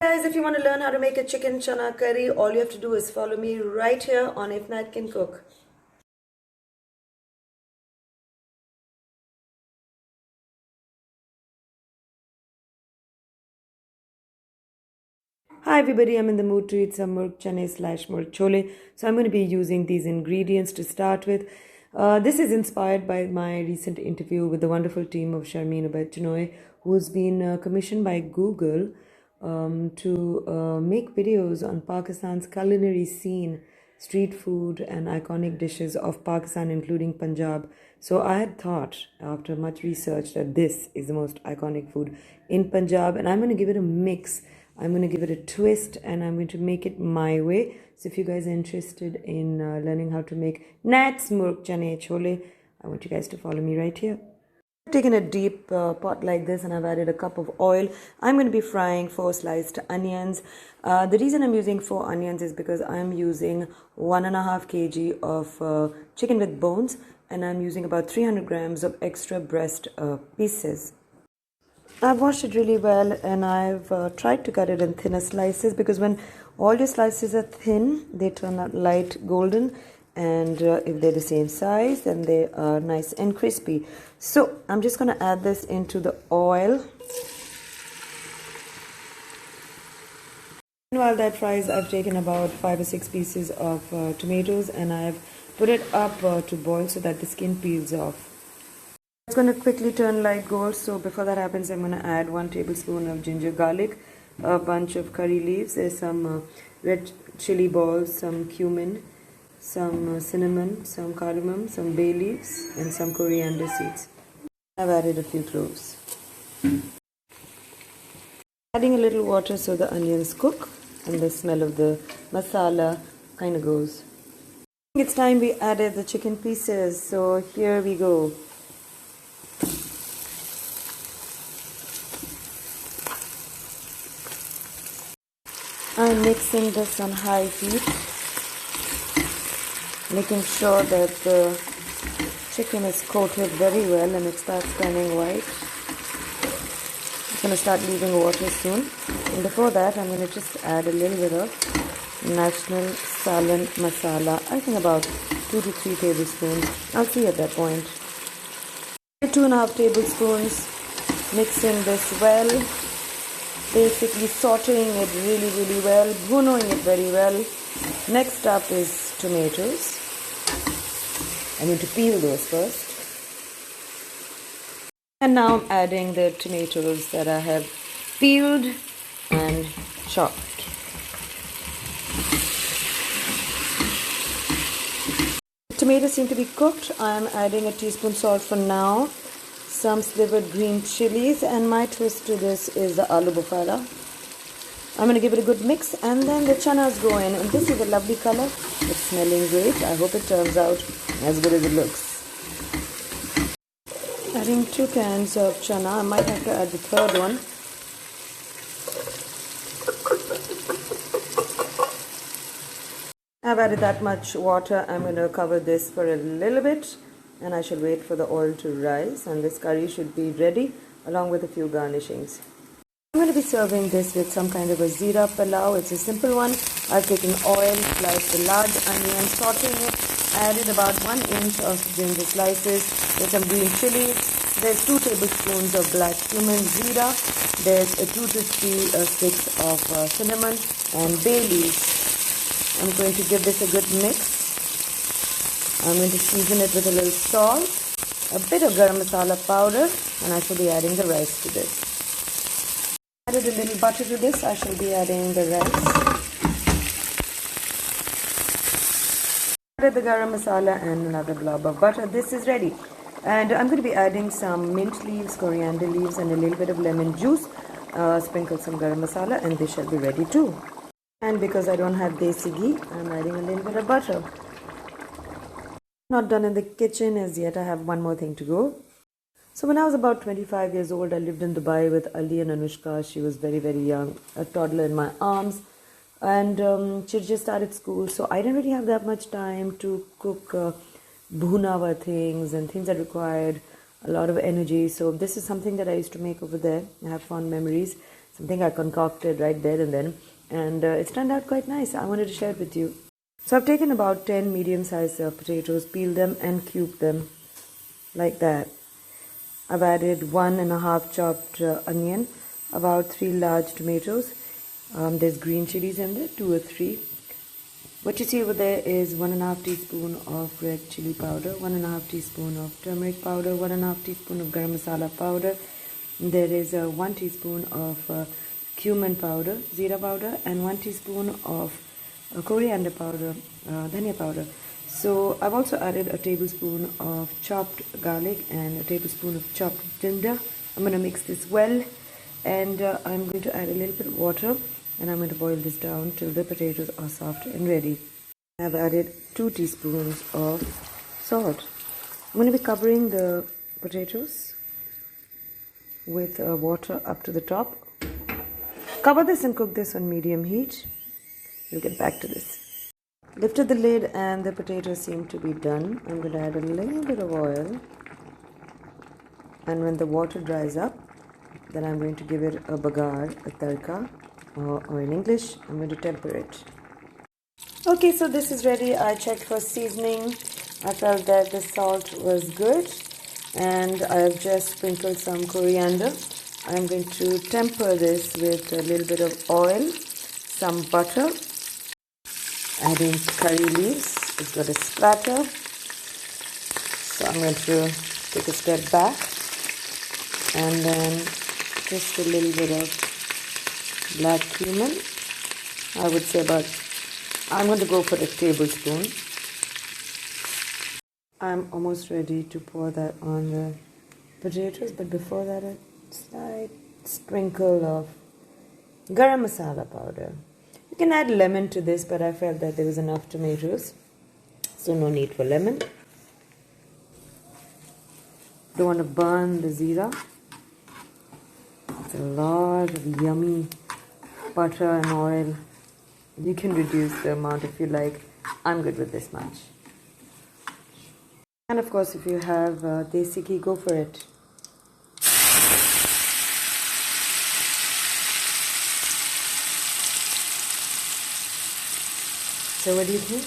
Guys, if you want to learn how to make a chicken chana curry, all you have to do is follow me right here on Ifnatcancook. Hi everybody, I'm in the mood to eat some Murgh Chollay / Murgh Chollay. So I'm going to be using these ingredients to start with. This is inspired by my recent interview with the wonderful team of Sharmeen Abedjanoy, who's been commissioned by Google to make videos on Pakistan's culinary scene, street food and iconic dishes of Pakistan, including Punjab. So I had thought, after much research, that this is the most iconic food in Punjab, and I'm going to give it a mix. I'm going to give it a twist and I'm going to make it my way. So if you guys are interested in learning how to make Nats Murgh Chollay, I want you guys to follow me right here. I've taken a deep pot like this and I've added a cup of oil. I'm going to be frying 4 sliced onions. The reason I'm using 4 onions is because I'm using 1.5 kg of chicken with bones, and I'm using about 300 grams of extra breast pieces. I've washed it really well and I've tried to cut it in thinner slices, because when all your slices are thin, they turn out light golden, and if they're the same size, then they are nice and crispy. So I'm just going to add this into the oil. And while that fries, I've taken about 5 or 6 pieces of tomatoes and I've put it up to boil so that the skin peels off. It's going to quickly turn light gold, so before that happens, I'm going to add 1 tablespoon of ginger garlic, a bunch of curry leaves, there's some red chili balls, some cumin, some cinnamon, some cardamom, some bay leaves, and some coriander seeds. I've added a few cloves. Adding a little water so the onions cook and the smell of the masala kind of goes. It's time we added the chicken pieces, so here we go. I'm mixing this on high heat, making sure that the chicken is coated very well and it starts turning white. I'm going to start leaving water soon, and before that I'm going to just add a little bit of National Salan Masala, I think about 2 to 3 tablespoons. I'll see at that point. 2.5 tablespoons, mixing this well. Basically sauteing it really well, bhunoing it very well. Next up is tomatoes. I need to peel those first. And now I'm adding the tomatoes that I have peeled and chopped. The tomatoes seem to be cooked. I'm adding a teaspoon salt for now, some slivered green chilies, and my twist to this is the aloo bukhara. I'm going to give it a good mix, and then the chanas go in, and this is a lovely color. It's smelling great. I hope it turns out as good as it looks. Adding 2 cans of chana. I might have to add the third one. I've added that much water. I'm going to cover this for a little bit, and I shall wait for the oil to rise, and this curry should be ready along with a few garnishings. I'm going to be serving this with some kind of a Zeera Pulao. It's a simple one. I've taken oil, sliced a large onion, sauteing it, added about 1 inch of ginger slices, there's some green chilies, there's 2 tablespoons of black cumin, Zeera, there's 2 to 3 sticks of cinnamon and bay leaves. I'm going to give this a good mix. I'm going to season it with a little salt, a bit of garam masala powder, and I shall be adding the rice to this. Added a little butter to this, I shall be adding the rice. Added the garam masala and another blob of butter. This is ready. And I'm going to be adding some mint leaves, coriander leaves, and a little bit of lemon juice. Sprinkle some garam masala, and this shall be ready too. And because I don't have desi ghee, I'm adding a little bit of butter. Not done in the kitchen as yet. I have one more thing to go. So when I was about 25 years old, I lived in Dubai with Ali and Anushka. She was very young, a toddler in my arms, and she just started school, so I didn't really have that much time to cook bhunawa things and things that required a lot of energy. So this is something that I used to make over there. I have fond memories. I think I concocted right there and then, and it's turned out quite nice. I wanted to share it with you. So I've taken about 10 medium-sized potatoes, peeled them and cubed them like that. I've added 1.5 chopped onion, about 3 large tomatoes. There's green chilies in there, 2 or 3. What you see over there is 1.5 teaspoon of red chili powder, 1.5 teaspoon of turmeric powder, 1.5 teaspoon of garam masala powder. There is 1 teaspoon of cumin powder, Zeera powder, and 1 teaspoon of coriander powder, dhania powder. So I've also added a tablespoon of chopped garlic and a tablespoon of chopped ginger. I'm going to mix this well, and I'm going to add a little bit of water, and I'm going to boil this down till the potatoes are soft and ready. I've added 2 teaspoons of salt. I'm going to be covering the potatoes with water up to the top. Cover this and cook this on medium heat. We'll get back to this. Lifted the lid and the potatoes seem to be done. I'm going to add a little bit of oil, and when the water dries up, then I'm going to give it a bagar, a tarka, or in English, I'm going to temper it. Okay, so this is ready. I checked for seasoning. I felt that the salt was good, and I've just sprinkled some coriander. I'm going to temper this with a little bit of oil, some butter, adding curry leaves. It's got a splatter. So I'm going to take a step back, and then just a little bit of black cumin. I would say I'm going to go for a tablespoon. I'm almost ready to pour that on the potatoes, but before that, a slight sprinkle of garam masala powder. You can add lemon to this, but I felt that there was enough tomatoes, so no need for lemon. Don't want to burn the zeera. It's a lot of yummy butter and oil. You can reduce the amount if you like. I'm good with this much. And of course, if you have desi ghee, go for it. So what do you think?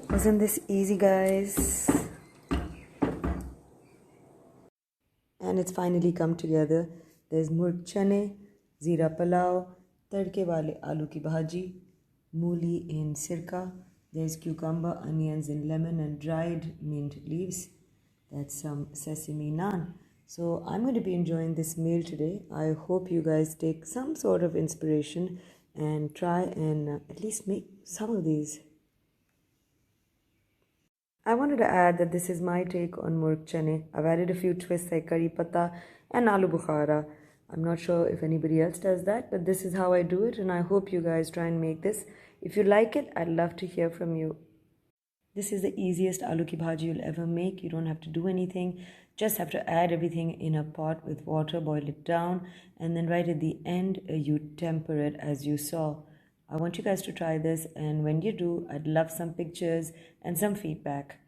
Wasn't this easy, guys? And it's finally come together. There's Murgh Chollay, Zeera Pulao, Tarkay wale Aloo ki Bhaji, Mooli in Sirka. There's cucumber, onions, and lemon, and dried mint leaves. That's some sesame naan. So I'm going to be enjoying this meal today. I hope you guys take some sort of inspiration and try and at least make some of these. I wanted to add that this is my take on Murgh Chollay. I've added a few twists like curry patta and aloo bukhara. I'm not sure if anybody else does that, but this is how I do it, and I hope you guys try and make this. If you like it, I'd love to hear from you. This is the easiest aloo ki bhaji you'll ever make. You don't have to do anything. Just have to add everything in a pot with water, boil it down, and then right at the end, you temper it as you saw. I want you guys to try this, and when you do, I'd love some pictures and some feedback.